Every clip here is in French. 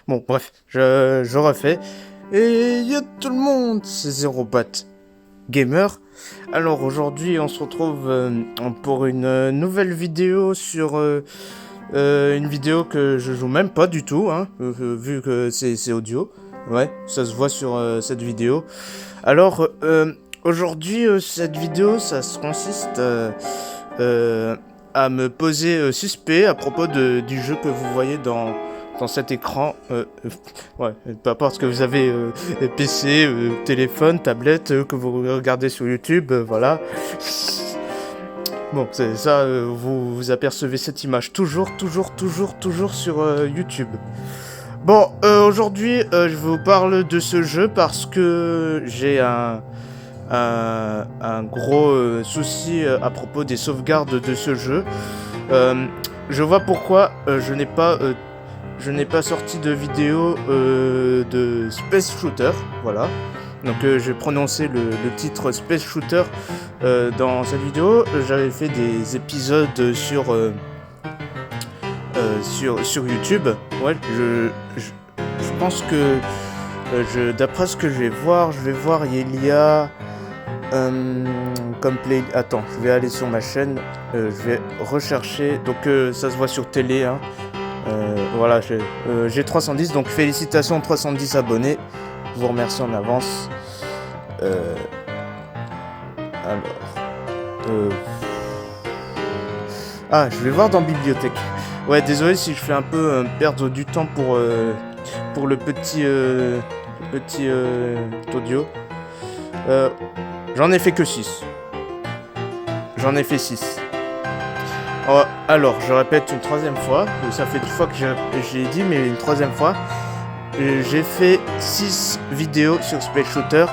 Bon, bref, je refais. Et yo tout le monde, c'est Zerobat Gamer. Alors aujourd'hui, on se retrouve pour une nouvelle vidéo sur une vidéo que je joue même pas du tout, hein, vu que c'est audio. Ouais, ça se voit sur cette vidéo. Alors aujourd'hui, cette vidéo, ça se consiste à me poser suspect à propos du jeu que vous voyez dans cet écran. Ouais, peu importe ce que vous avez, PC, téléphone, tablette, que vous regardez sur YouTube, voilà. Bon, c'est ça, vous apercevez cette image toujours sur YouTube. Bon, aujourd'hui, je vous parle de ce jeu parce que j'ai un gros souci à propos des sauvegardes de ce jeu. Je vois pourquoi je n'ai pas sorti de vidéo de Space Shooter, voilà. Donc j'ai prononcé le titre Space Shooter dans cette vidéo. J'avais fait des épisodes sur YouTube. Ouais, je pense que d'après ce que je vais voir, il y a comme play. Attends, je vais aller sur ma chaîne. Je vais rechercher. Donc ça se voit sur télé, hein. Voilà, j'ai 310, donc félicitations 310 abonnés. Je vous remercie en avance. Je vais voir dans bibliothèque. Ouais, désolé si je fais un peu perdre du temps pour le petit audio. J'en ai fait que 6. J'en ai fait 6. Alors, je répète une troisième fois. Ça fait 2 fois que j'ai dit, mais une troisième fois. J'ai fait 6 vidéos sur Space Shooter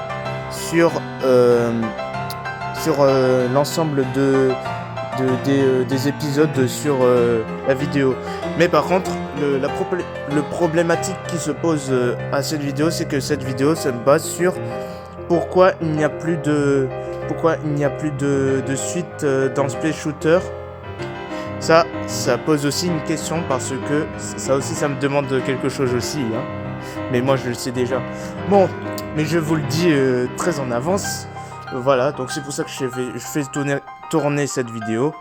sur l'ensemble des épisodes sur la vidéo. Mais par contre, le problématique qui se pose à cette vidéo, c'est que cette vidéo se base sur pourquoi il n'y a plus de suite dans Space Shooter. Ça pose aussi une question parce que ça me demande quelque chose aussi, hein. Mais moi je le sais déjà. Bon, mais je vous le dis très en avance. Voilà, donc c'est pour ça que je fais tourner cette vidéo.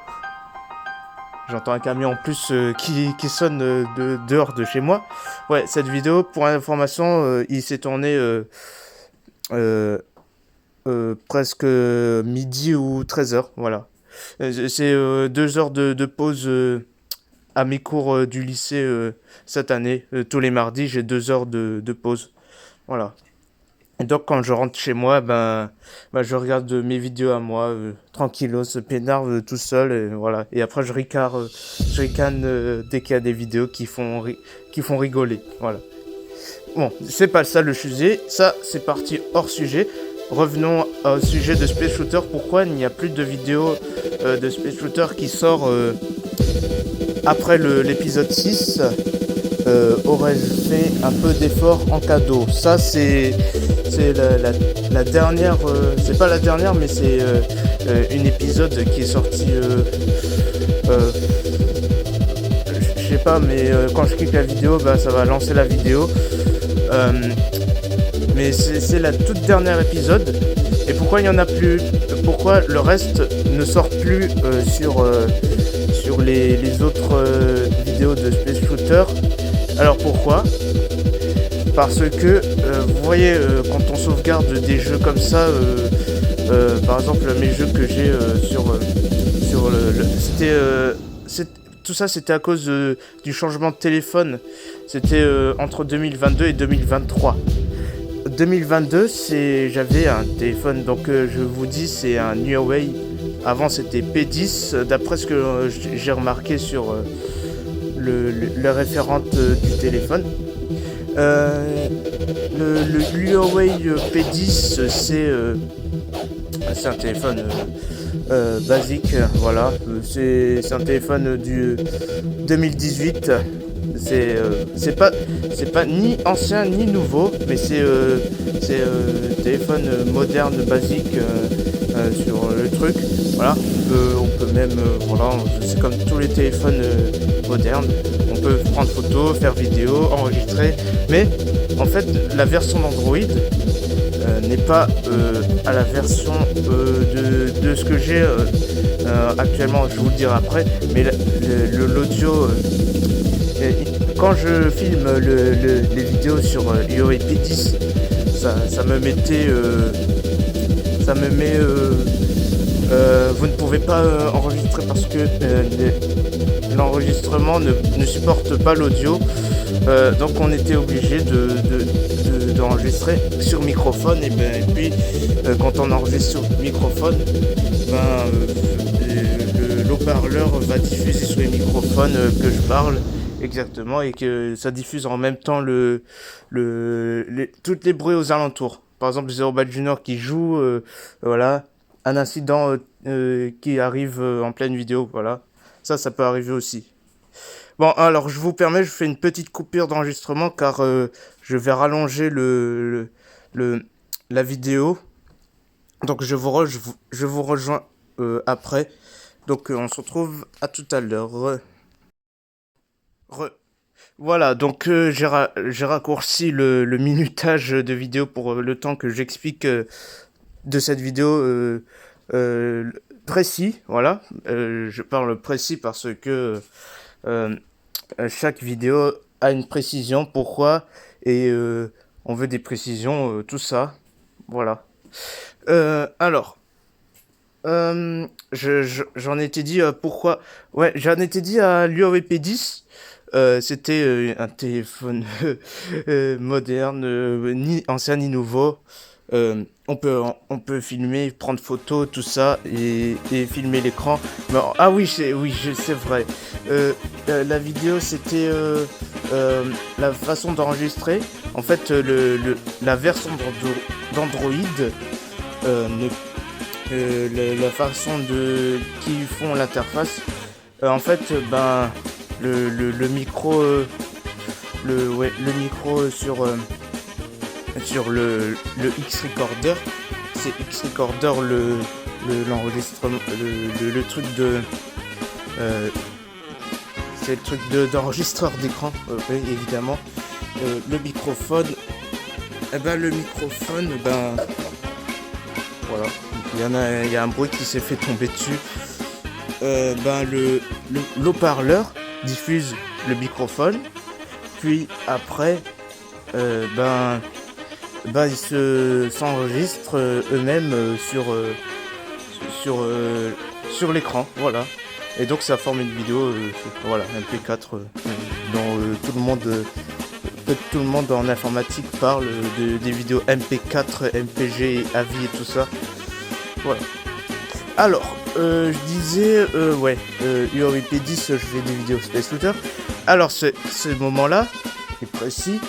J'entends un camion en plus qui sonne dehors de chez moi. Ouais, cette vidéo, pour information, il s'est tourné presque midi ou 13h, voilà. C'est 2 heures de pause à mes cours du lycée cette année. Tous les mardis, j'ai 2 heures de pause. Voilà. Et donc, quand je rentre chez moi, je regarde mes vidéos à moi, tranquillos, peinard, tout seul, et voilà. Et après, je ricane dès qu'il y a des vidéos qui font rigoler. Voilà. Bon, c'est pas ça le sujet. Ça, c'est parti hors sujet. Revenons au sujet de Space Shooter. Pourquoi il n'y a plus de vidéos de Space Shooter qui sort après l'épisode 6? Aurais-je fait un peu d'effort en cadeau? Ça, c'est la dernière. C'est pas la dernière, mais c'est une épisode qui est sorti. Je sais pas, mais quand je clique la vidéo, ça va lancer la vidéo. Mais c'est la toute dernière épisode. Et pourquoi il n'y en a plus? Pourquoi le reste ne sort plus sur les autres vidéos de Space Shooter? Alors pourquoi? Parce que vous voyez, quand on sauvegarde des jeux comme ça, par exemple mes jeux que j'ai tout ça c'était à cause du changement de téléphone. C'était entre 2022 et 2023. 2022, j'avais un téléphone, donc je vous dis, c'est un Huawei. Avant, c'était P10, d'après ce que j'ai remarqué sur le référente du téléphone. Le Huawei P10, c'est un téléphone basique, voilà. C'est un téléphone du 2018. C'est pas ni ancien ni nouveau, mais c'est téléphone moderne basique sur le truc. Voilà, on peut même voilà, c'est comme tous les téléphones modernes. On peut prendre photo, faire vidéo, enregistrer, mais en fait la version d'Android n'est pas à la version de ce que j'ai actuellement, je vous le dirai après, mais l'audio, quand je filme les vidéos sur Huawei P10, ça me mettait, ça me met, vous ne pouvez pas enregistrer parce que l'enregistrement ne supporte pas l'audio, donc on était obligé d'enregistrer sur microphone, et puis quand on enregistre sur microphone, l'haut-parleur va diffuser sur les microphones que je parle exactement, et que ça diffuse en même temps toutes les bruits aux alentours. Par exemple, Zero Ball Junior qui joue, voilà, un incident qui arrive en pleine vidéo, voilà. Ça peut arriver aussi. Bon, alors je vous permets, je fais une petite coupure d'enregistrement car je vais rallonger la vidéo. Donc je vous rejoins après. Donc on se retrouve à tout à l'heure. Voilà, donc j'ai raccourci le minutage de vidéo pour le temps que j'explique de cette vidéo précis. Voilà, je parle précis parce que chaque vidéo a une précision. Pourquoi? Et on veut des précisions, tout ça. Voilà. Alors, j'en étais dit pourquoi. Ouais, j'en étais dit à l'Huawei P10. C'était un téléphone moderne, ni ancien ni nouveau. On peut filmer, prendre photo, tout ça, et filmer l'écran. Ah oui, c'est vrai. La vidéo, c'était la façon d'enregistrer. En fait, la version d'Android, la façon qui font l'interface. En fait, le micro, le micro sur le X-Recorder, c'est X-Recorder l'enregistrement, le truc de c'est le truc d'enregistreur d'écran, oui, évidemment. Le microphone, voilà, il y a un bruit qui s'est fait tomber dessus. L'haut-parleur diffuse le microphone, puis après ils s'enregistrent eux-mêmes sur l'écran, voilà. Et donc ça forme une vidéo, voilà, MP4 dont tout le monde en informatique parle des vidéos MP4, MPG, AVI et tout ça. Voilà. Alors, je disais, Huawei P10, je fais des vidéos Space Looter. Alors, ce moment-là est précis.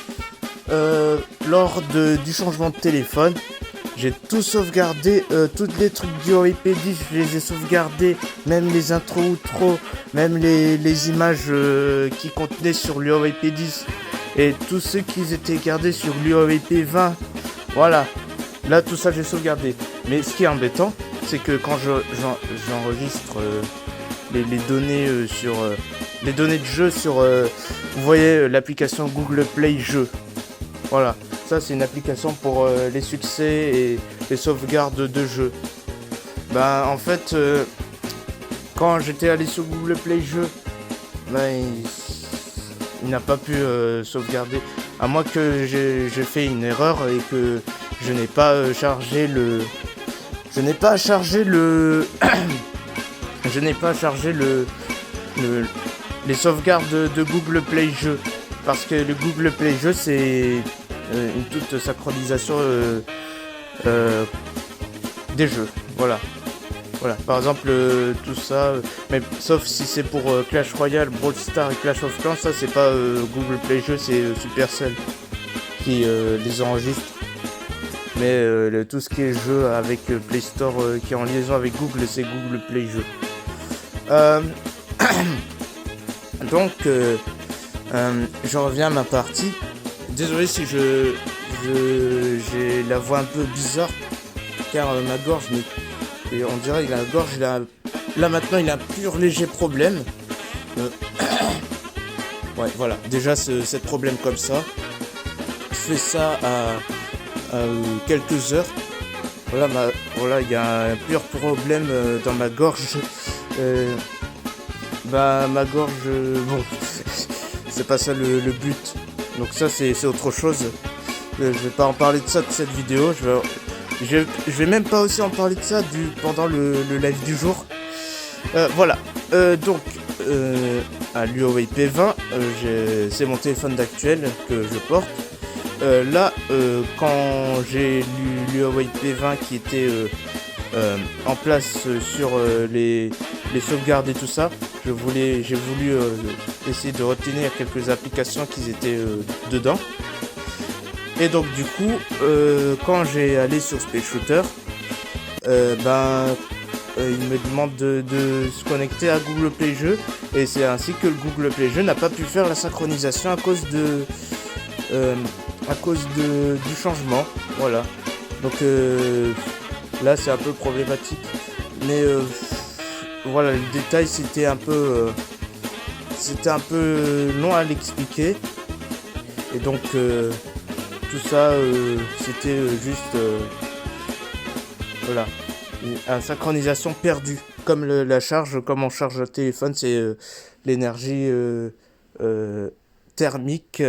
Lors du changement de téléphone, j'ai tout sauvegardé, tous les trucs du Huawei P10, je les ai sauvegardés, même les intros, outros, même les images qui contenaient sur le Huawei P10, et tous ceux qui étaient gardés sur le Huawei P20. Voilà, là tout ça j'ai sauvegardé. Mais ce qui est embêtant, c'est que quand j'enregistre les données les données de jeu sur, vous voyez l'application Google Play Jeux. Voilà, ça c'est une application pour les succès et les sauvegardes de jeux. En fait, quand j'étais allé sur Google Play Jeux, il n'a pas pu sauvegarder. À moins que j'ai fait une erreur et que je n'ai pas chargé les sauvegardes de Google Play Jeux. Parce que le Google Play Jeux, c'est une toute synchronisation des jeux. Voilà. Par exemple, tout ça, mais sauf si c'est pour Clash Royale, Brawl Stars et Clash of Clans, ça c'est pas Google Play Jeux, c'est Supercell qui les enregistre. Mais tout ce qui est jeu avec Play Store qui est en liaison avec Google, c'est Google Play Jeux. Donc, je reviens à ma partie. Désolé si j'ai la voix un peu bizarre, car ma gorge, et on dirait que la gorge, là maintenant il a un pur léger problème. Ouais, voilà. Déjà, cette problème comme ça. Je fais ça à, quelques heures. Voilà, voilà, il y a un pur problème dans ma gorge. Euh, ma gorge, bon, c'est pas ça le but. Donc ça, c'est autre chose. Je vais pas en parler de ça de cette vidéo. Je vais même pas aussi en parler de ça pendant le live du jour. Voilà. Donc, à l'Huawei P20, c'est mon téléphone d'actuel que je porte. Là, quand j'ai l'Huawei P20 qui était en place sur les sauvegardes et tout ça, j'ai voulu essayer de retenir quelques applications qui étaient dedans. Et donc du coup, quand j'ai allé sur Space Shooter, il me demande de se connecter à Google Play Jeux, et c'est ainsi que le Google Play Jeux n'a pas pu faire la synchronisation à cause du changement. Voilà. Donc là c'est un peu problématique, mais voilà, le détail c'était un peu long à l'expliquer, et donc tout ça c'était juste voilà, une synchronisation perdue. Comme la charge, comme on charge le téléphone, c'est l'énergie thermique.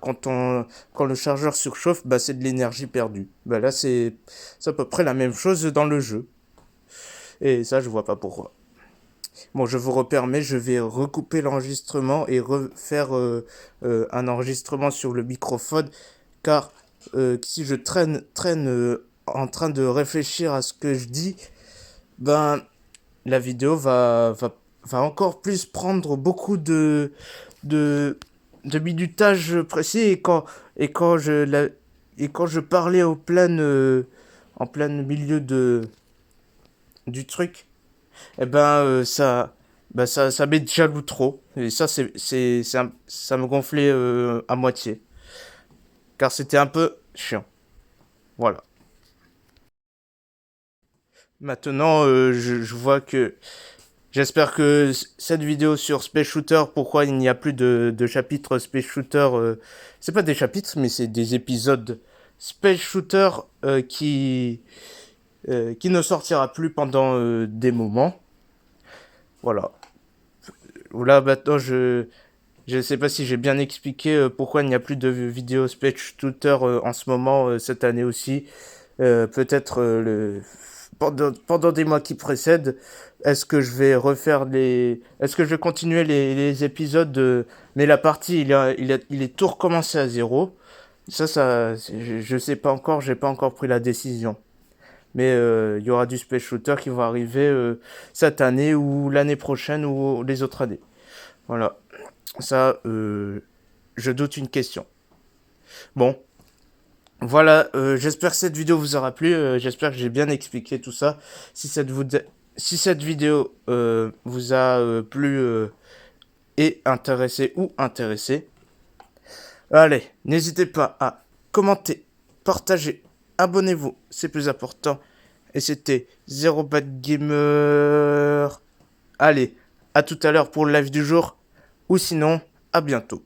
Quand le chargeur surchauffe, c'est de l'énergie perdue. Là, c'est à peu près la même chose dans le jeu. Et ça, je vois pas pourquoi. Bon, je vous repermets, je vais recouper l'enregistrement et refaire un enregistrement sur le microphone, car si je traîne en train de réfléchir à ce que je dis, la vidéo va encore plus prendre beaucoup de minutage précis, et quand je parlais en plein milieu du truc, ça m'est jaloux trop, et ça ça me gonflait à moitié, car c'était un peu chiant. Voilà. Maintenant, je vois que j'espère que cette vidéo sur Space Shooter, pourquoi il n'y a plus de chapitres Space Shooter, c'est pas des chapitres, mais c'est des épisodes Space Shooter qui ne sortira plus pendant des moments. Voilà. Là, maintenant, je sais pas si j'ai bien expliqué pourquoi il n'y a plus de vidéos Space Shooter en ce moment, cette année aussi. Peut-être pendant des mois qui précèdent. Est-ce que je vais est-ce que je vais continuer les épisodes mais la partie, il est tout recommencé à zéro. Je sais pas encore, j'ai pas encore pris la décision. Mais il y aura du Space Shooter qui va arriver cette année ou l'année prochaine ou les autres années. Voilà. Ça, je doute une question. Bon. Voilà, j'espère que cette vidéo vous aura plu, j'espère que j'ai bien expliqué tout ça. Si cette vidéo vous a plu et intéressé ou intéressé, allez, n'hésitez pas à commenter, partager, abonnez-vous, c'est plus important. Et c'était Zero Bad Gamer. Allez, à tout à l'heure pour le live du jour, ou sinon, à bientôt.